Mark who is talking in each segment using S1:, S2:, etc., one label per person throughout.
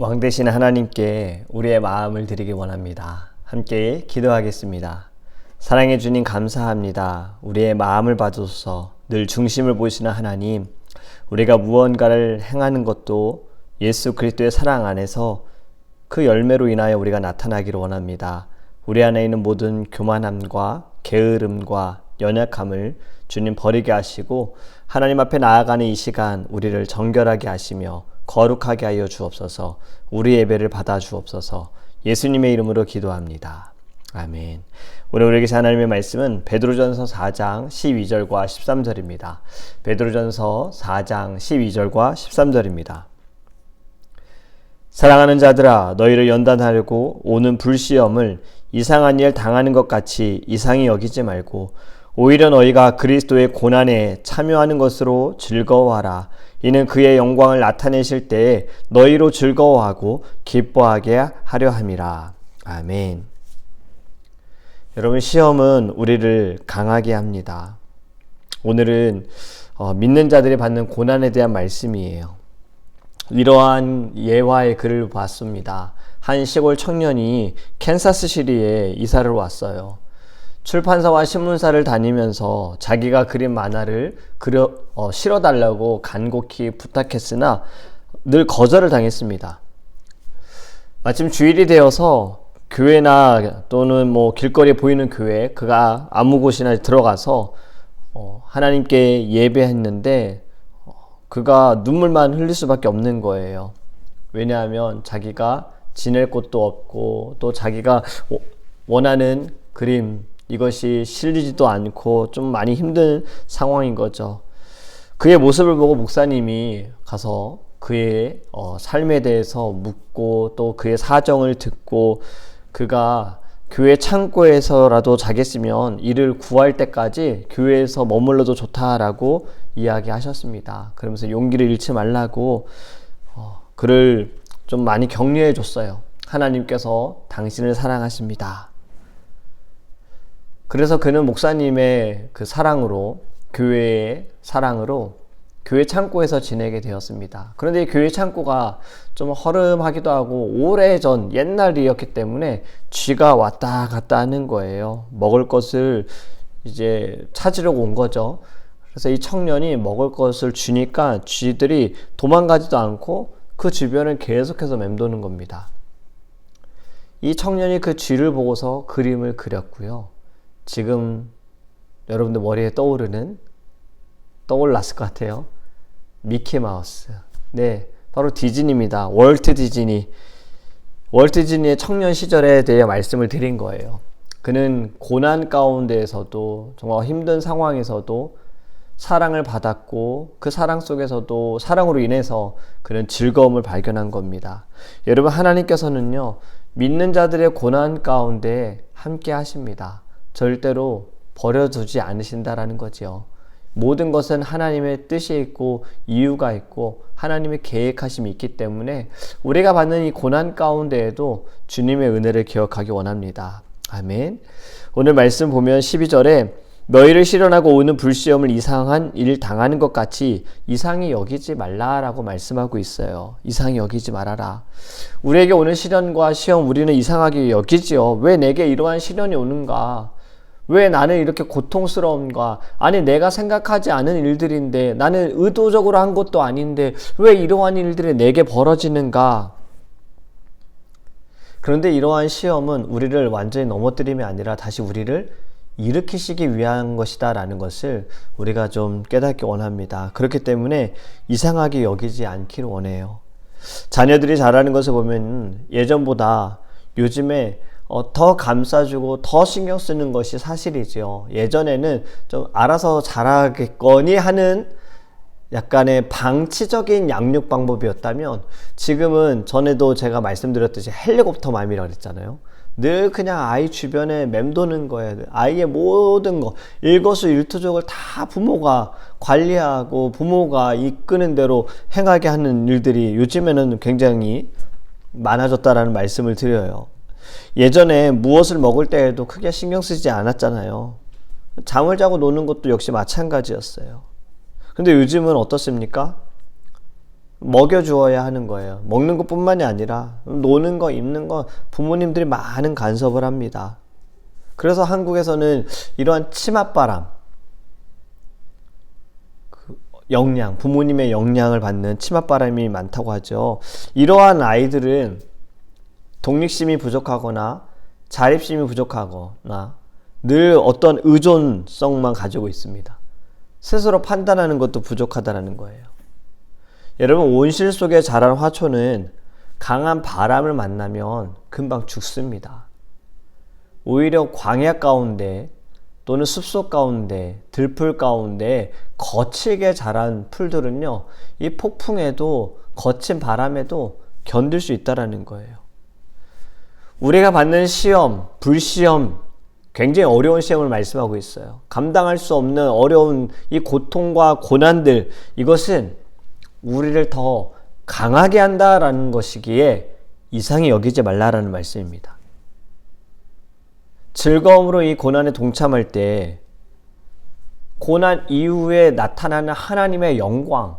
S1: 왕 되신 하나님께 우리의 마음을 드리기 원합니다. 함께 기도하겠습니다. 사랑해 주님 감사합니다. 우리의 마음을 봐주셔서 늘 중심을 보시는 하나님, 우리가 무언가를 행하는 것도 예수 그리스도의 사랑 안에서 그 열매로 인하여 우리가 나타나기를 원합니다. 우리 안에 있는 모든 교만함과 게으름과 연약함을 주님 버리게 하시고 하나님 앞에 나아가는 이 시간 우리를 정결하게 하시며 거룩하게 하여 주옵소서. 우리 예배를 받아 주옵소서. 예수님의 이름으로 기도합니다. 아멘. 오늘 우리에게 하나님의 말씀은 베드로전서 4장 12절과 13절입니다. 베드로전서 4장 12절과 13절입니다. 사랑하는 자들아, 너희를 연단하려고 오는 불시험을 이상한 일 당하는 것 같이 이상히 여기지 말고 오히려 너희가 그리스도의 고난에 참여하는 것으로 즐거워하라. 이는 그의 영광을 나타내실 때에 너희로 즐거워하고 기뻐하게 하려 함이라. 아멘. 여러분, 시험은 우리를 강하게 합니다. 오늘은 믿는 자들이 받는 고난에 대한 말씀이에요. 이러한 예화의 글을 봤습니다. 한 시골 청년이 캔사스시리에 이사를 왔어요. 출판사와 신문사를 다니면서 자기가 그린 만화를 실어달라고 간곡히 부탁했으나 늘 거절을 당했습니다. 마침 주일이 되어서 교회나 또는 길거리에 보이는 교회, 그가 아무 곳이나 들어가서 하나님께 예배했는데 그가 눈물만 흘릴 수밖에 없는 거예요. 왜냐하면 자기가 지낼 곳도 없고 또 자기가 원하는 그림, 이것이 실리지도 않고 좀 많이 힘든 상황인 거죠. 그의 모습을 보고 목사님이 가서 그의 삶에 대해서 묻고 또 그의 사정을 듣고 그가 교회 창고에서라도 자겠으면 이를 구할 때까지 교회에서 머물러도 좋다라고 이야기하셨습니다. 그러면서 용기를 잃지 말라고 그를 좀 많이 격려해 줬어요. 하나님께서 당신을 사랑하십니다. 그래서 그는 목사님의 그 사랑으로, 교회의 사랑으로 교회 창고에서 지내게 되었습니다. 그런데 이 교회 창고가 좀 허름하기도 하고 오래전 옛날 일이었기 때문에 쥐가 왔다 갔다 하는 거예요. 먹을 것을 이제 찾으려고 온 거죠. 그래서 이 청년이 먹을 것을 주니까 쥐들이 도망가지도 않고 그 주변을 계속해서 맴도는 겁니다. 이 청년이 그 쥐를 보고서 그림을 그렸고요. 지금 여러분들 머리에 떠올랐을 것 같아요. 미키마우스. 네, 바로 디즈니입니다. 월트 디즈니의 청년 시절에 대해 말씀을 드린 거예요. 그는 고난 가운데에서도 정말 힘든 상황에서도 사랑을 받았고 그 사랑 속에서도 사랑으로 인해서 그는 즐거움을 발견한 겁니다. 여러분, 하나님께서는요, 믿는 자들의 고난 가운데 함께 하십니다. 절대로 버려두지 않으신다라는 거지요. 모든 것은 하나님의 뜻이 있고 이유가 있고 하나님의 계획하심이 있기 때문에 우리가 받는 이 고난 가운데에도 주님의 은혜를 기억하기 원합니다. 아멘. 오늘 말씀 보면 12절에 너희를 시련하고 오는 불시험을 이상한 일 당하는 것 같이 이상히 여기지 말라라고 말씀하고 있어요. 이상히 여기지 말아라. 우리에게 오는 시련과 시험 우리는 이상하게 여기지요. 왜 내게 이러한 시련이 오는가? 왜 나는 이렇게 고통스러운가? 아니, 내가 생각하지 않은 일들인데, 나는 의도적으로 한 것도 아닌데 왜 이러한 일들이 내게 벌어지는가? 그런데 이러한 시험은 우리를 완전히 넘어뜨림이 아니라 다시 우리를 일으키시기 위한 것이다 라는 것을 우리가 좀 깨닫기 원합니다. 그렇기 때문에 이상하게 여기지 않기를 원해요. 자녀들이 자라는 것을 보면 예전보다 요즘에 더 감싸주고 더 신경 쓰는 것이 사실이죠. 예전에는 좀 알아서 자라겠거니 하는 약간의 방치적인 양육 방법이었다면 지금은 전에도 제가 말씀드렸듯이 헬리콥터 맘이라고 그랬잖아요. 늘 그냥 아이 주변에 맴도는 거예요. 아이의 모든 거, 일거수일투족을 다 부모가 관리하고 부모가 이끄는 대로 행하게 하는 일들이 요즘에는 굉장히 많아졌다라는 말씀을 드려요. 예전에 무엇을 먹을 때에도 크게 신경 쓰지 않았잖아요. 잠을 자고 노는 것도 역시 마찬가지였어요. 근데 요즘은 어떻습니까? 먹여주어야 하는 거예요. 먹는 것뿐만이 아니라 노는 거, 입는 거 부모님들이 많은 간섭을 합니다. 그래서 한국에서는 이러한 치맛바람, 부모님의 영향을 받는 치맛바람이 많다고 하죠. 이러한 아이들은 독립심이 부족하거나 자립심이 부족하거나 늘 어떤 의존성만 가지고 있습니다. 스스로 판단하는 것도 부족하다는 거예요. 여러분, 온실 속에 자란 화초는 강한 바람을 만나면 금방 죽습니다. 오히려 광야 가운데 또는 숲속 가운데, 들풀 가운데 거칠게 자란 풀들은요, 이 폭풍에도 거친 바람에도 견딜 수 있다는 거예요. 우리가 받는 시험, 불시험, 굉장히 어려운 시험을 말씀하고 있어요. 감당할 수 없는 어려운 이 고통과 고난들, 이것은 우리를 더 강하게 한다라는 것이기에 이상히 여기지 말라라는 말씀입니다. 즐거움으로 이 고난에 동참할 때 고난 이후에 나타나는 하나님의 영광,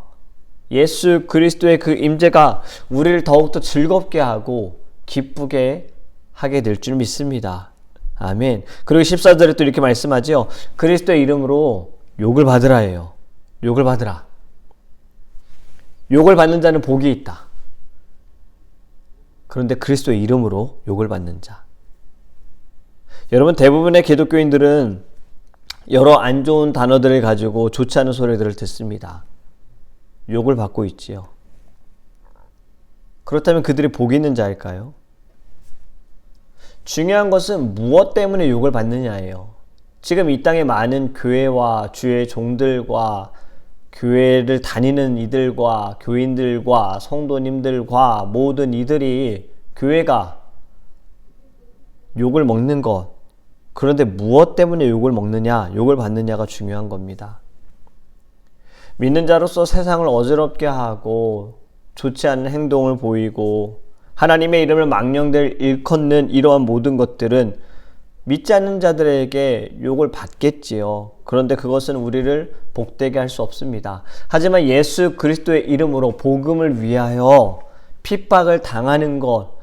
S1: 예수 그리스도의 그 임재가 우리를 더욱더 즐겁게 하고 기쁘게 하게 될 줄 믿습니다. 아멘. 그리고 14절에 또 이렇게 말씀하죠. 그리스도의 이름으로 욕을 받으라 해요. 욕을 받으라. 욕을 받는 자는 복이 있다. 그런데 그리스도의 이름으로 욕을 받는 자. 여러분, 대부분의 기독교인들은 여러 안 좋은 단어들을 가지고 좋지 않은 소리들을 듣습니다. 욕을 받고 있지요. 그렇다면 그들이 복이 있는 자일까요? 중요한 것은 무엇 때문에 욕을 받느냐예요. 지금 이 땅에 많은 교회와 주의 종들과 교회를 다니는 이들과 교인들과 성도님들과 모든 이들이 교회가 욕을 먹는 것, 그런데 무엇 때문에 욕을 먹느냐, 욕을 받느냐가 중요한 겁니다. 믿는 자로서 세상을 어지럽게 하고 좋지 않은 행동을 보이고 하나님의 이름을 망령될 일컫는 이러한 모든 것들은 믿지 않는 자들에게 욕을 받겠지요. 그런데 그것은 우리를 복되게 할 수 없습니다. 하지만 예수 그리스도의 이름으로 복음을 위하여 핍박을 당하는 것,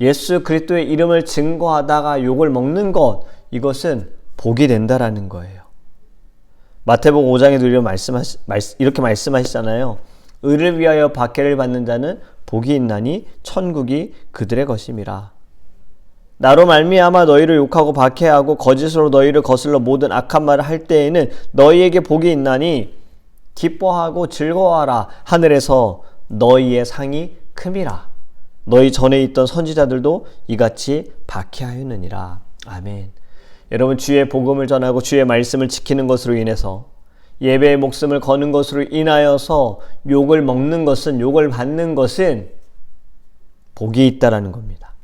S1: 예수 그리스도의 이름을 증거하다가 욕을 먹는 것, 이것은 복이 된다라는 거예요. 마태복음 5장에도 이렇게 말씀하시잖아요. 의를 위하여 박해를 받는 자는 복이 있나니 천국이 그들의 것임이라. 나로 말미암아 너희를 욕하고 박해하고 거짓으로 너희를 거슬러 모든 악한 말을 할 때에는 너희에게 복이 있나니 기뻐하고 즐거워하라. 하늘에서 너희의 상이 큼이라. 너희 전에 있던 선지자들도 이같이 박해하였느니라. 아멘. 여러분, 주의 복음을 전하고 주의 말씀을 지키는 것으로 인해서 예배의 목숨을 거는 것으로 인하여서 욕을 먹는 것은, 욕을 받는 것은 복이 있다라는 겁니다.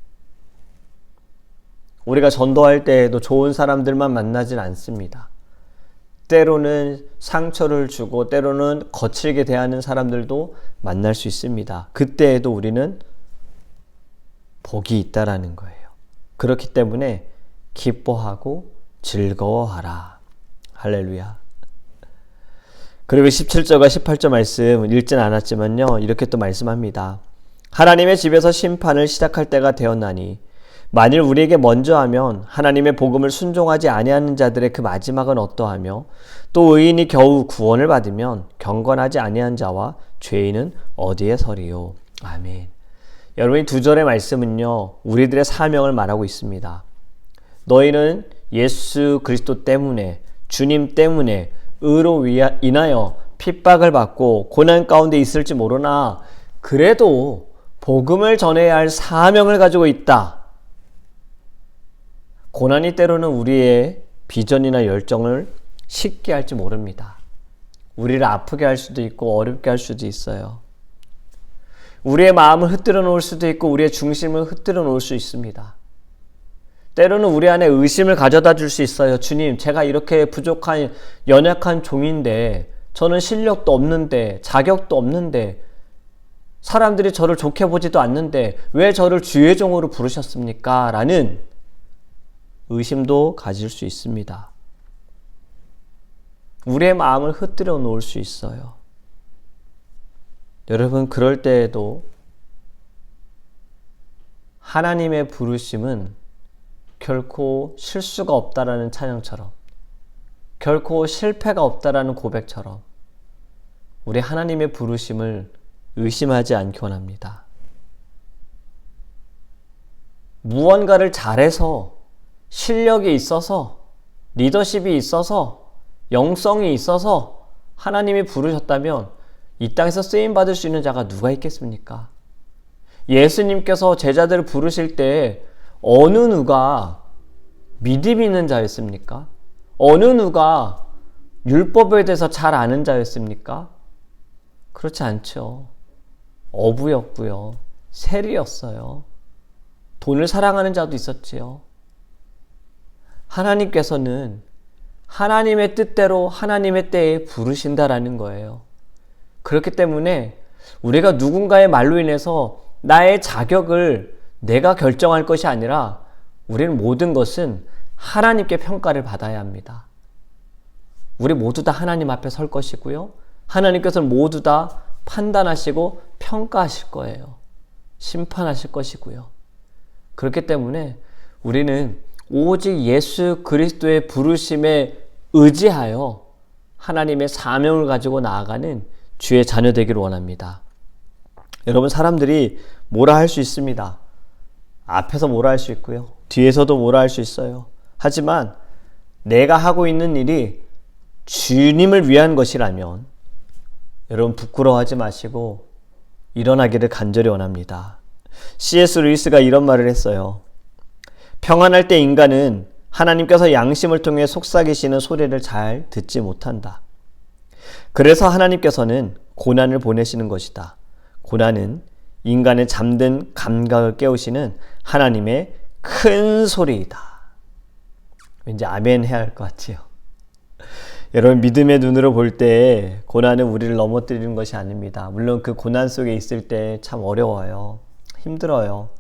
S1: 우리가 전도할 때에도 좋은 사람들만 만나진 않습니다. 때로는 상처를 주고 때로는 거칠게 대하는 사람들도 만날 수 있습니다. 그때에도 우리는 복이 있다라는 거예요. 그렇기 때문에 기뻐하고 즐거워하라. 할렐루야. 그리고 17절과 18절 말씀 읽진 않았지만요, 이렇게 또 말씀합니다. 하나님의 집에서 심판을 시작할 때가 되었나니 만일 우리에게 먼저 하면 하나님의 복음을 순종하지 아니하는 자들의 그 마지막은 어떠하며 또 의인이 겨우 구원을 받으면 경건하지 아니한 자와 죄인은 어디에 서리요. 아멘. 여러분, 이 두 절의 말씀은요, 우리들의 사명을 말하고 있습니다. 너희는 예수 그리스도 때문에, 주님 때문에 의로 인하여 핍박을 받고 고난 가운데 있을지 모르나 그래도 복음을 전해야 할 사명을 가지고 있다. 고난이 때로는 우리의 비전이나 열정을 식게 할지 모릅니다. 우리를 아프게 할 수도 있고 어렵게 할 수도 있어요. 우리의 마음을 흩뜨려 놓을 수도 있고 우리의 중심을 흩뜨려 놓을 수 있습니다. 때로는 우리 안에 의심을 가져다 줄 수 있어요. 주님, 제가 이렇게 부족한 연약한 종인데, 저는 실력도 없는데, 자격도 없는데, 사람들이 저를 좋게 보지도 않는데 왜 저를 주의 종으로 부르셨습니까? 라는 의심도 가질 수 있습니다. 우리의 마음을 흩뜨려 놓을 수 있어요. 여러분, 그럴 때에도 하나님의 부르심은 결코 실수가 없다라는 찬양처럼, 결코 실패가 없다라는 고백처럼 우리 하나님의 부르심을 의심하지 않기 원합니다. 무언가를 잘해서, 실력이 있어서, 리더십이 있어서, 영성이 있어서 하나님이 부르셨다면 이 땅에서 쓰임받을 수 있는 자가 누가 있겠습니까? 예수님께서 제자들을 부르실 때 어느 누가 믿음 있는 자였습니까? 어느 누가 율법에 대해서 잘 아는 자였습니까? 그렇지 않죠. 어부였고요. 세리였어요. 돈을 사랑하는 자도 있었지요. 하나님께서는 하나님의 뜻대로 하나님의 때에 부르신다라는 거예요. 그렇기 때문에 우리가 누군가의 말로 인해서 나의 자격을 내가 결정할 것이 아니라 우리는 모든 것은 하나님께 평가를 받아야 합니다. 우리 모두 다 하나님 앞에 설 것이고요. 하나님께서는 모두 다 판단하시고 평가하실 거예요. 심판하실 것이고요. 그렇기 때문에 우리는 오직 예수 그리스도의 부르심에 의지하여 하나님의 사명을 가지고 나아가는 주의 자녀 되기를 원합니다. 여러분, 사람들이 뭐라 할 수 있습니다. 앞에서 뭐라 할 수 있고요. 뒤에서도 뭐라 할 수 있어요. 하지만 내가 하고 있는 일이 주님을 위한 것이라면 여러분, 부끄러워하지 마시고 일어나기를 간절히 원합니다. C.S. 루이스가 이런 말을 했어요. 평안할 때 인간은 하나님께서 양심을 통해 속삭이시는 소리를 잘 듣지 못한다. 그래서 하나님께서는 고난을 보내시는 것이다. 고난은 인간의 잠든 감각을 깨우시는 하나님의 큰 소리이다. 왠지 아멘 해야 할 것 같지요. 여러분, 믿음의 눈으로 볼 때 고난은 우리를 넘어뜨리는 것이 아닙니다. 물론 그 고난 속에 있을 때 참 어려워요. 힘들어요.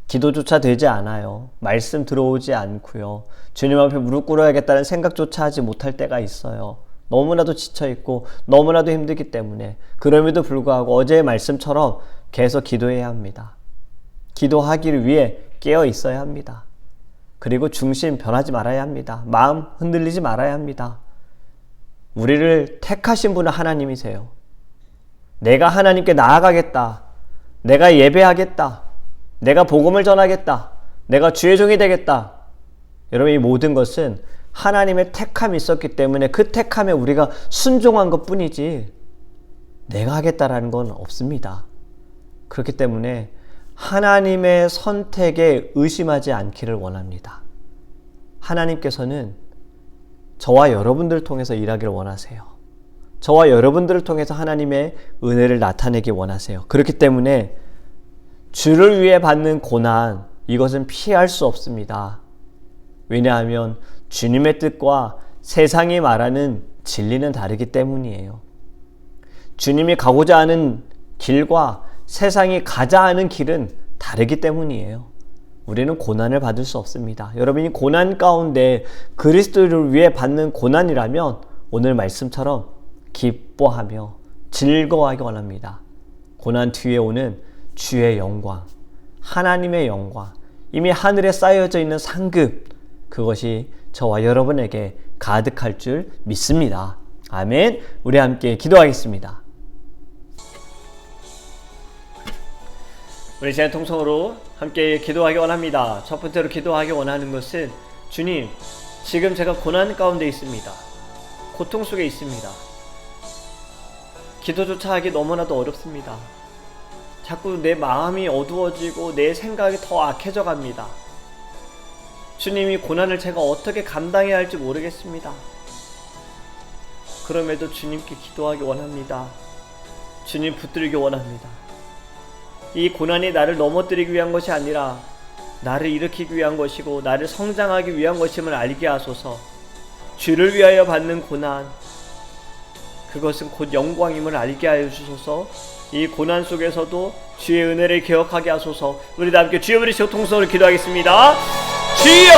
S1: 기도조차 되지 않아요. 말씀 들어오지 않고요. 주님 앞에 무릎 꿇어야겠다는 생각조차 하지 못할 때가 있어요. 너무나도 지쳐있고 너무나도 힘들기 때문에. 그럼에도 불구하고 어제의 말씀처럼 계속 기도해야 합니다. 기도하기를 위해 깨어 있어야 합니다. 그리고 중심 변하지 말아야 합니다. 마음 흔들리지 말아야 합니다. 우리를 택하신 분은 하나님이세요. 내가 하나님께 나아가겠다. 내가 예배하겠다. 내가 복음을 전하겠다. 내가 주의 종이 되겠다. 여러분, 이 모든 것은 하나님의 택함이 있었기 때문에 그 택함에 우리가 순종한 것 뿐이지 내가 하겠다라는 건 없습니다. 그렇기 때문에 하나님의 선택에 의심하지 않기를 원합니다. 하나님께서는 저와 여러분들을 통해서 일하기를 원하세요. 저와 여러분들을 통해서 하나님의 은혜를 나타내기 원하세요. 그렇기 때문에 주를 위해 받는 고난, 이것은 피할 수 없습니다. 왜냐하면 주님의 뜻과 세상이 말하는 진리는 다르기 때문이에요. 주님이 가고자 하는 길과 세상이 가자 하는 길은 다르기 때문이에요. 우리는 고난을 받을 수 없습니다. 여러분이 고난 가운데 그리스도를 위해 받는 고난이라면 오늘 말씀처럼 기뻐하며 즐거워하기 원합니다. 고난 뒤에 오는 주의 영광, 하나님의 영광, 이미 하늘에 쌓여져 있는 상급, 그것이 저와 여러분에게 가득할 줄 믿습니다. 아멘. 우리 함께 기도하겠습니다. 우리 시간 통성으로 함께 기도하기 원합니다. 첫 번째로 기도하기 원하는 것은 주님, 지금 제가 고난 가운데 있습니다. 고통 속에 있습니다. 기도조차 하기 너무나도 어렵습니다. 자꾸 내 마음이 어두워지고 내 생각이 더 악해져 갑니다. 주님이 고난을 제가 어떻게 감당해야 할지 모르겠습니다. 그럼에도 주님께 기도하기 원합니다. 주님 붙들기 원합니다. 이 고난이 나를 넘어뜨리기 위한 것이 아니라 나를 일으키기 위한 것이고 나를 성장하기 위한 것임을 알게 하소서. 주를 위하여 받는 고난, 그것은 곧 영광임을 알게 하여 주소서. 이 고난 속에서도 주의 은혜를 기억하게 하소서. 우리 다 함께 주여 부르시고 통성으로 기도하겠습니다. 주여!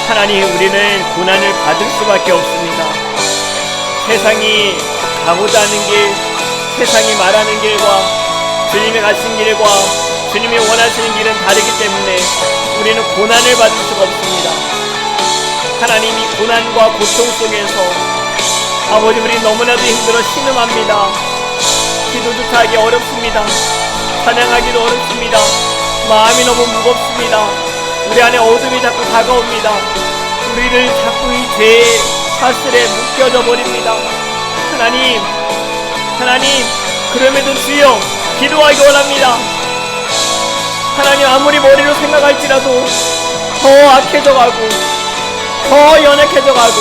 S1: 하나님, 우리는 고난을 받을 수밖에 없습니다. 세상이 가고자 하는 길, 세상이 말하는 길과 주님이 가신 길과 주님이 원하시는 길은 다르기 때문에 우리는 고난을 받을 수가 없습니다. 하나님이 고난과 고통 속에서 아버지 우리 너무나도 힘들어 신음합니다. 기도조차 하기 어렵습니다. 찬양하기도 어렵습니다. 마음이 너무 무겁습니다. 우리 안에 어둠이 자꾸 다가옵니다. 우리를 자꾸 이 죄의 사슬에 묶여져 버립니다. 하나님 그럼에도 주여 기도하기 원합니다. 하나님 아무리 머리로 생각할지라도 더 악해져 가고 더 연약해져 가고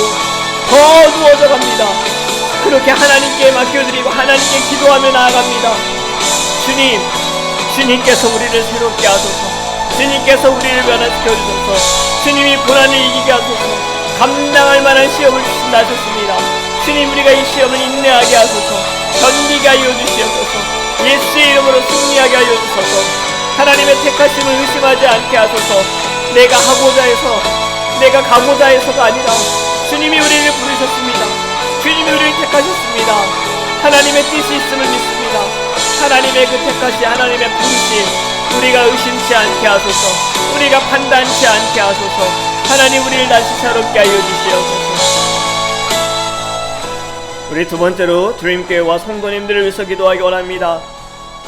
S1: 더 어두워져 갑니다. 그렇게 하나님께 맡겨드리고 하나님께 기도하며 나아갑니다. 주님께서 우리를 새롭게 하소서. 주님께서 우리를 변화시켜 주소서. 주님이 고난을 이기게 하소서. 감당할 만한 시험을 주신다 하셨습니다. 주님 우리가 이 시험을 인내하게 하소서. 견디게 하여 주시옵소서. 예수의 이름으로 승리하게 하여 주소서. 하나님의 택하심을 의심하지 않게 하소서. 내가 가고자 해서가 아니라 주님이 우리를 부르셨습니다. 주님이 우리를 택하셨습니다. 하나님의 뜻이 있음을 믿습니다. 하나님의 그 택하심, 하나님의 부르심 우리가 의심치 않게 하소서. 우리가 판단치 않게 하소서. 하나님 우리를 다시 새롭게 하여 주시옵소서. 우리 두 번째로 드림교회와 성도님들을 위해서 기도하기 원합니다.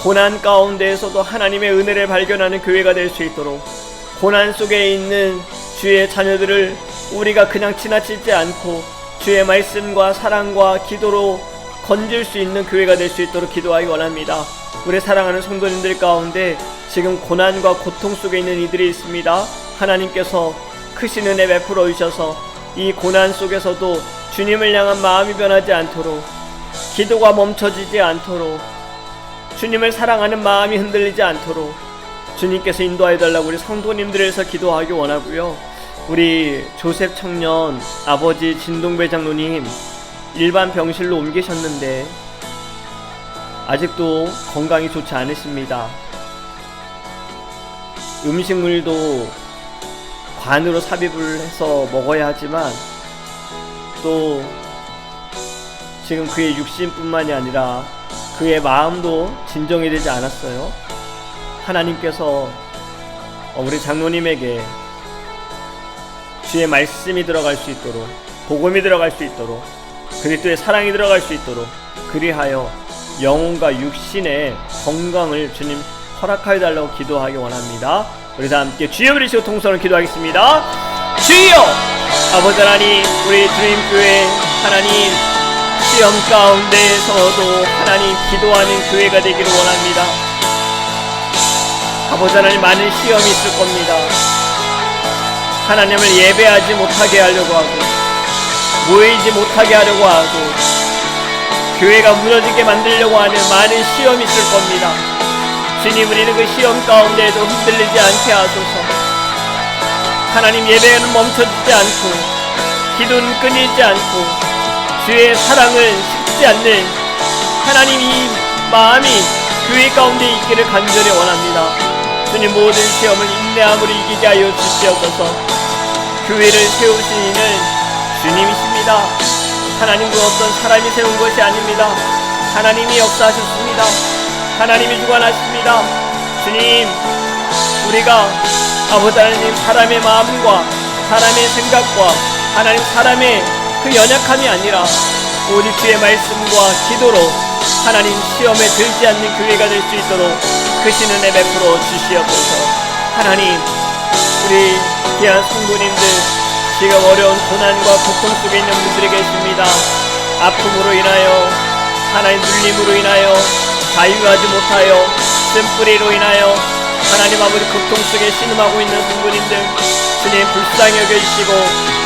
S1: 고난 가운데에서도 하나님의 은혜를 발견하는 교회가 될 수 있도록 고난 속에 있는 주의 자녀들을 우리가 그냥 지나치지 않고 주의 말씀과 사랑과 기도로 건질 수 있는 교회가 될 수 있도록 기도하기 원합니다. 우리 사랑하는 성도님들 가운데 지금 고난과 고통 속에 있는 이들이 있습니다. 하나님께서 크신 은혜 베풀어 주셔서 이 고난 속에서도 주님을 향한 마음이 변하지 않도록, 기도가 멈춰지지 않도록, 주님을 사랑하는 마음이 흔들리지 않도록 주님께서 인도해 달라고 우리 성도님들을 위해서 기도하기 원하고요. 우리 조셉 청년 아버지 진동배 장로님 일반 병실로 옮기셨는데 아직도 건강이 좋지 않으십니다. 음식물도 관으로 삽입을 해서 먹어야 하지만 또 지금 그의 육신뿐만이 아니라 그의 마음도 진정이 되지 않았어요. 하나님께서 우리 장로님에게 주의 말씀이 들어갈 수 있도록, 복음이 들어갈 수 있도록, 그리스도의 사랑이 들어갈 수 있도록, 그리하여 영혼과 육신의 건강을 주님 허락하여 달라고 기도하기 원합니다. 우리 다 함께 주여 부르시고 통성을 기도하겠습니다. 주여! 아버지 하나님, 우리 주님교회 하나님, 시험 가운데에서도 하나님 기도하는 교회가 되기를 원합니다. 아버지 하나님, 많은 시험이 있을 겁니다. 하나님을 예배하지 못하게 하려고 하고 모이지 못하게 하려고 하고 교회가 무너지게 만들려고 하는 많은 시험이 있을 겁니다. 주님, 우리는 그 시험 가운데에도 흔들리지 않게 하소서. 하나님, 예배는 멈춰지지 않고 기도는 끊이지 않고 주의 사랑을 식지 않는 하나님 이 마음이 교회 가운데 있기를 간절히 원합니다. 주님, 모든 시험을 인내함으로 이기게 하여 주시옵소서. 교회를 세우신 이는 주님이십니다. 하나님은 어떤 사람이 세운 것이 아닙니다. 하나님이 역사하셨습니다. 하나님이 주관하십니다. 주님, 우리가 아버지 하나님 사람의 마음과 사람의 생각과 하나님 사람의 그 연약함이 아니라 오직 주의 말씀과 기도로 하나님 시험에 들지 않는 교회가 될 수 있도록 크신 은혜 베풀어 주시옵소서. 하나님, 우리 귀한 성도님들 지금 어려운 고난과 고통 속에 있는 분들이 계십니다. 아픔으로 인하여, 하나님 눌림으로 인하여, 자유하지 못하여, 쓴뿌리로 인하여 하나님 아버지 고통 속에 신음하고 있는 성도님들 주님 불쌍히 여겨주시고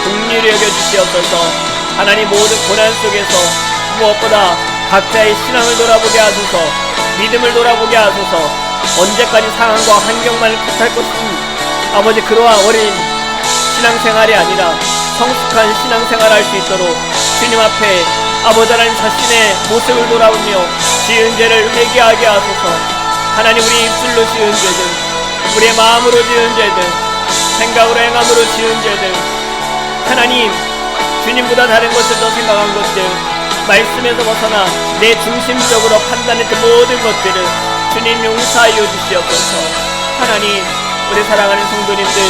S1: 긍휼히 여겨주시옵소서. 하나님, 모든 고난 속에서 무엇보다 각자의 신앙을 돌아보게 하소서. 믿음을 돌아보게 하소서. 언제까지 상황과 환경만을 탓할 것은 아버지 그러한 어린 신앙생활이 아니라 성숙한 신앙생활을 할 수 있도록 주님 앞에 아버지 하나님 자신의 모습을 돌아보며 지은 죄를 회개하게 하소서. 하나님, 우리 입술로 지은 죄들, 우리의 마음으로 지은 죄들, 생각으로 행함으로 지은 죄들, 하나님 주님보다 다른 것을 더 생각한 것들, 말씀에서 벗어나 내 중심적으로 판단했던 모든 것들을 주님 용서하여 주시옵소서. 하나님, 우리 사랑하는 성도님들,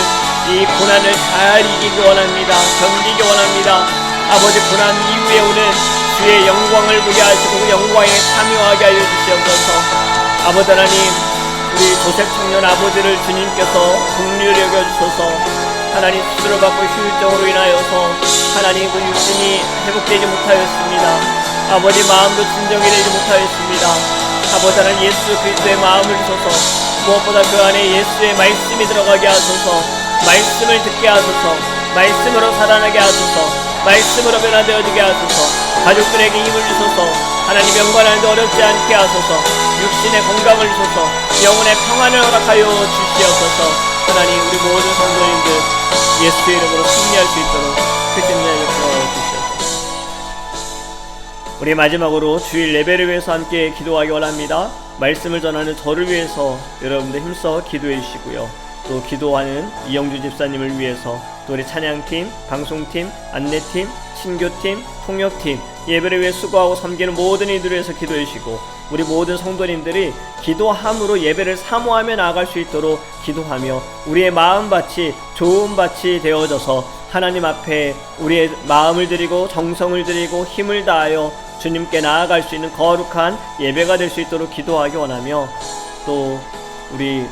S1: 이 고난을 잘 이기기 원합니다. 견디기 원합니다. 아버지, 고난 이후에 오는 주의 영광을 보게 하시고 그 영광에 참여하게 하여 주시옵소서. 아버지 하나님, 우리 조셉 청년 아버지를 주님께서 긍휼히 여겨주소서. 하나님, 수술을 받고 휴일증으로 인하여서 하나님 그 육신이 회복되지 못하였습니다. 아버지, 마음도 진정이 되지 못하였습니다. 아버지 하나님, 예수 그리스도의 마음을 주소서. 무엇보다 그 안에 예수의 말씀이 들어가게 하소서. 말씀을 듣게 하소서. 말씀으로 살아나게 하소서. 말씀으로 변화되어지게 하소서. 가족들에게 힘을 주소서. 하나님, 연관하는데 어렵지 않게 하소서. 육신의 건강을 주소서. 영혼의 평안을 허락하여 주시옵소서. 하나님, 우리 모든 성도님들 예수의 이름으로 승리할 수 있도록 크신 은혜를 부어 주시옵소서. 우리 마지막으로 주일 예배를 위해서 함께 기도하기 원합니다. 말씀을 전하는 저를 위해서 여러분들 힘써 기도해 주시고요. 또 기도하는 이영주 집사님을 위해서, 또 우리 찬양팀, 방송팀, 안내팀, 신교팀, 통역팀, 예배를 위해 수고하고 섬기는 모든 이들을 위해서 기도해 주시고, 우리 모든 성도님들이 기도함으로 예배를 사모하며 나아갈 수 있도록 기도하며 우리의 마음밭이 좋은 밭이 되어져서 하나님 앞에 우리의 마음을 드리고 정성을 드리고 힘을 다하여 주님께 나아갈 수 있는 거룩한 예배가 될 수 있도록 기도하기 원하며, 또 우리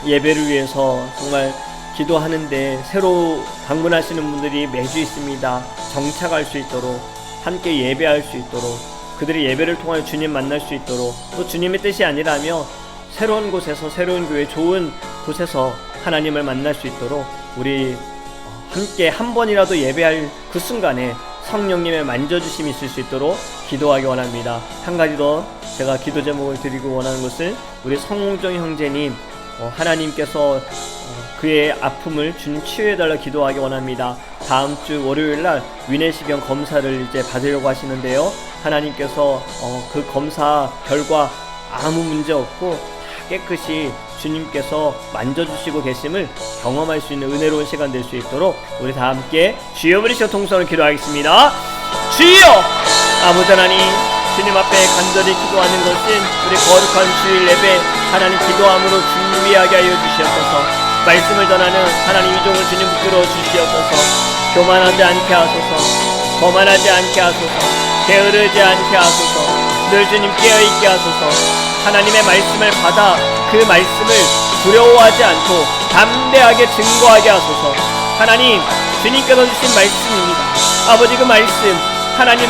S1: 예배를 위해서 정말 기도하는데 새로 방문하시는 분들이 매주 있습니다. 정착할 수 있도록, 함께 예배할 수 있도록, 그들이 예배를 통하여 주님 만날 수 있도록, 또 주님의 뜻이 아니라며 새로운 곳에서, 새로운 교회, 좋은 곳에서 하나님을 만날 수 있도록 우리 함께 한 번이라도 예배할 그 순간에 성령님의 만져주심이 있을 수 있도록 기도하기 원합니다. 한 가지 더 제가 기도 제목을 드리고 원하는 것은 우리 성홍정 형제님, 하나님께서 그의 아픔을 주님 치유해달라 기도하기 원합니다. 다음 주 월요일날 위내시경 검사를 이제 받으려고 하시는데요, 하나님께서 그 검사 결과 아무 문제 없고 다 깨끗이 주님께서 만져주시고 계심을 경험할 수 있는 은혜로운 시간 될 수 있도록 우리 다 함께 주여 부르시고 통성을 기도하겠습니다. 주여! 아버지 하나님, 주님 앞에 간절히 기도하는 것은 우리 거룩한 주일 예배 하나님 기도함으로 준비하게 하여 주시옵소서. 말씀을 전하는 하나님 유종을 주님 붙들어 주시옵소서. 교만하지 않게 하소서. 거만하지 않게 하소서. 게으르지 않게 하소서. 늘 주님 깨어있게 하소서. 하나님의 말씀을 받아 그 말씀을 두려워하지 않고 담대하게 증거하게 하소서. 하나님, 주님께서 주신 말씀입니다. 아버지, 그 말씀 하나님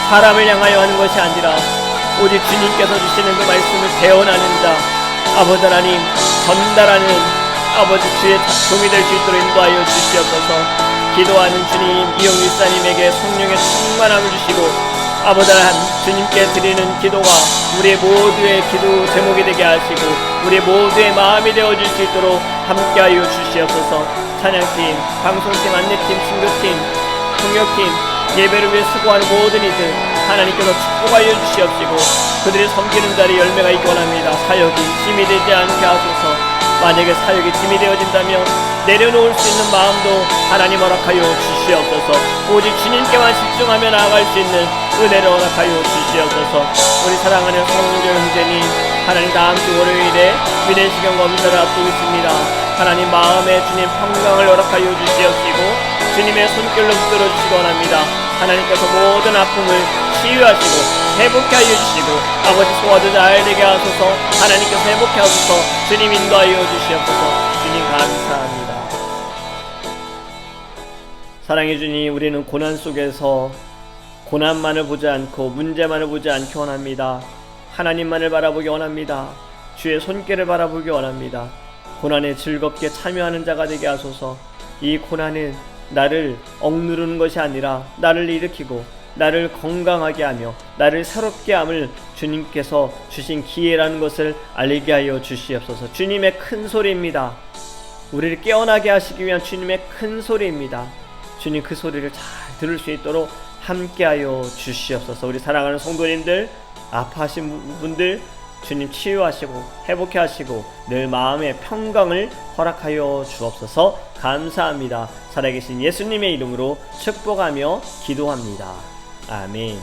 S1: 사람을 향하여 하는 것이 아니라 오직 주님께서 주시는 그 말씀을 대언하는 자, 아버지 하나님 전달하는 아버지 주의 종이 될 수 있도록 인도하여 주시옵소서. 기도하는 주님 이영주 집사님에게 성령의 충만함을 주시고, 아버지 하나님 주님께 드리는 기도가 우리 모두의 기도 제목이 되게 하시고 우리 모두의 마음이 되어줄 수 있도록 함께하여 주시옵소서. 찬양팀, 방송팀, 안내팀, 신교팀, 통역팀, 예배를 위해 수고하는 모든 이들 하나님께서 축복하여 주시옵시고 그들이 섬기는 자리에 열매가 있기 원합니다. 사역이 짐이 되지 않게 하소서. 만약에 사역이 짐이 되어진다면 내려놓을 수 있는 마음도 하나님 허락하여 주시옵소서. 오직 주님께만 집중하며 나아갈 수 있는 은혜를 허락하여 주시옵소서. 우리 사랑하는 성령 형제님, 하나님 다음 주 월요일에 위내시경 검사를 앞두고 있습니다. 하나님 마음에 주님 평강을 허락하여 주시옵시고 주님의 손길로 붙들어 주시기 원합니다. 하나님께서 모든 아픔을 치유하시고 회복하여 주시고 아버지 소화도 잘 되게 하소서. 하나님께서 회복해 하소서. 주님 인도하여 주시옵소서. 주님 감사합니다. 사랑해 주님, 우리는 고난 속에서 고난만을 보지 않고 문제만을 보지 않기 원합니다. 하나님만을 바라보기 원합니다. 주의 손길을 바라보기 원합니다. 고난에 즐겁게 참여하는 자가 되게 하소서. 이 고난은 나를 억누르는 것이 아니라 나를 일으키고 나를 건강하게 하며 나를 새롭게 함을 주님께서 주신 기회라는 것을 알게 하여 주시옵소서. 주님의 큰 소리입니다. 우리를 깨어나게 하시기 위한 주님의 큰 소리입니다. 주님 그 소리를 잘 들을 수 있도록 함께하여 주시옵소서. 우리 사랑하는 성도님들, 아파하신 분들 주님 치유하시고 회복해 하시고 늘 마음의 평강을 허락하여 주옵소서. 감사합니다. 살아계신 예수님의 이름으로 축복하며 기도합니다. 아멘.